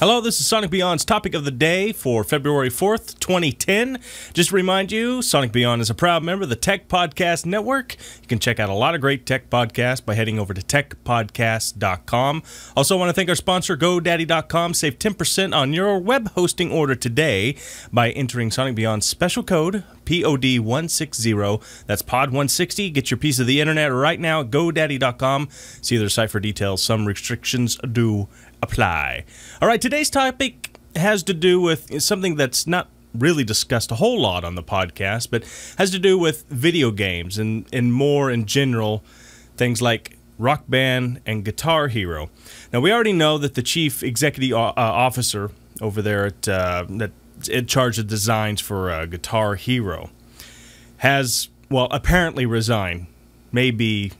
Hello, this is Sonic Beyond's topic of the day for February 4th, 2010. Just to remind you, Sonic Beyond is a proud member of the Tech Podcast Network. You can check out a lot of great tech podcasts by heading over to techpodcast.com. Also, I want to thank our sponsor, GoDaddy.com. Save 10% on your web hosting order today by entering Sonic Beyond's special code, POD160. That's POD160. Get your piece of the internet right now at GoDaddy.com. See their site for details. Some restrictions do apply. All right, today's topic has to do with something that's not really discussed a whole lot on the podcast, but has to do with video games and more in general, things like Rock Band and Guitar Hero. Now, we already know that the chief executive officer over there at that's in charge of designs for Guitar Hero has, well, apparently resigned. Maybe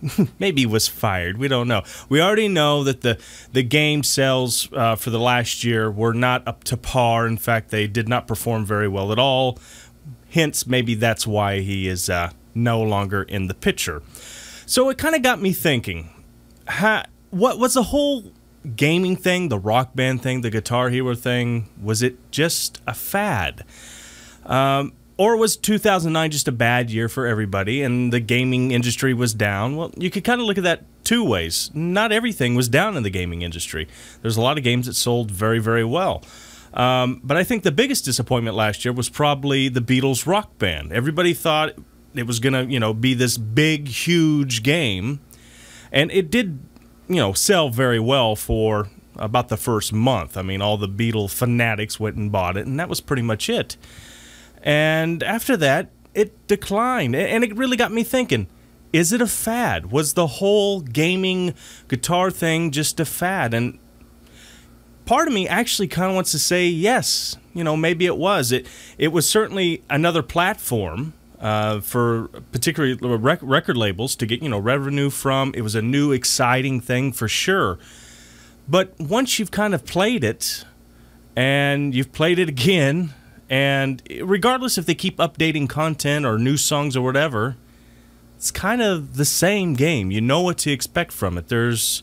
was fired. We don't know. We already know that the game sales for the last year were not up to par. In fact, they did not perform very well at all. Hence, maybe that's why he is no longer in the picture. So it kind of got me thinking, what was the whole gaming thing, the Rock Band thing, the Guitar Hero thing, was it just a fad? Or was 2009 just a bad year for everybody and the gaming industry was down? Well, you could kind of look at that two ways. Not everything was down in the gaming industry. There's a lot of games that sold very, very well. But I think the biggest disappointment last year was probably the Beatles' Rock Band. Everybody thought it was going to, be this big, huge game. And it did, sell very well for about the first month. I mean, all the Beatle fanatics went and bought it, and that was pretty much it. And after that, it declined. And it really got me thinking, is it a fad? Was the whole gaming guitar thing just a fad? And part of me actually kind of wants to say yes. Maybe it was. It was certainly another platform for particularly record labels to get, revenue from. It was a new, exciting thing for sure. But once you've kind of played it, and you've played it again, and regardless if they keep updating content or new songs or whatever, it's kind of the same game. You know what to expect from it. There's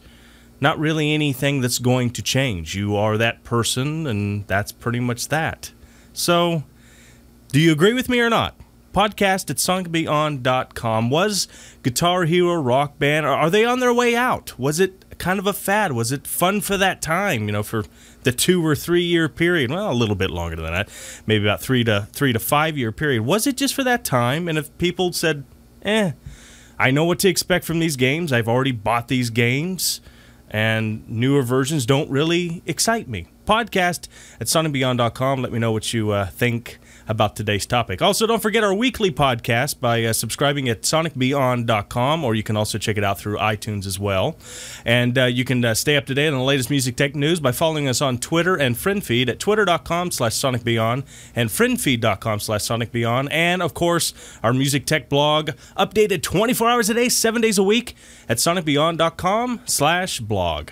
not really anything that's going to change. You are that person, and that's pretty much that. So, do you agree with me or not? Podcast at sonicbeyond.com. Was Guitar Hero, Rock Band, are they on their way out? Was it kind of a fad? Was it fun for that time, for the 2 or 3 year period? Well, a little bit longer than that, maybe about 3 to 5 year period. Was it just for that time? And if people said, I know what to expect from these games, I've already bought these games, and newer versions don't really excite me. Podcast at sonicbeyond.com. Let me know what you think about today's topic. Also, don't forget our weekly podcast by subscribing at sonicbeyond.com, or you can also check it out through iTunes as well. And you can stay up to date on the latest music tech news by following us on Twitter and FriendFeed at twitter.com/sonicbeyond and friendfeed.com/sonicbeyond. And, of course, our music tech blog, updated 24 hours a day, 7 days a week at sonicbeyond.com/blog.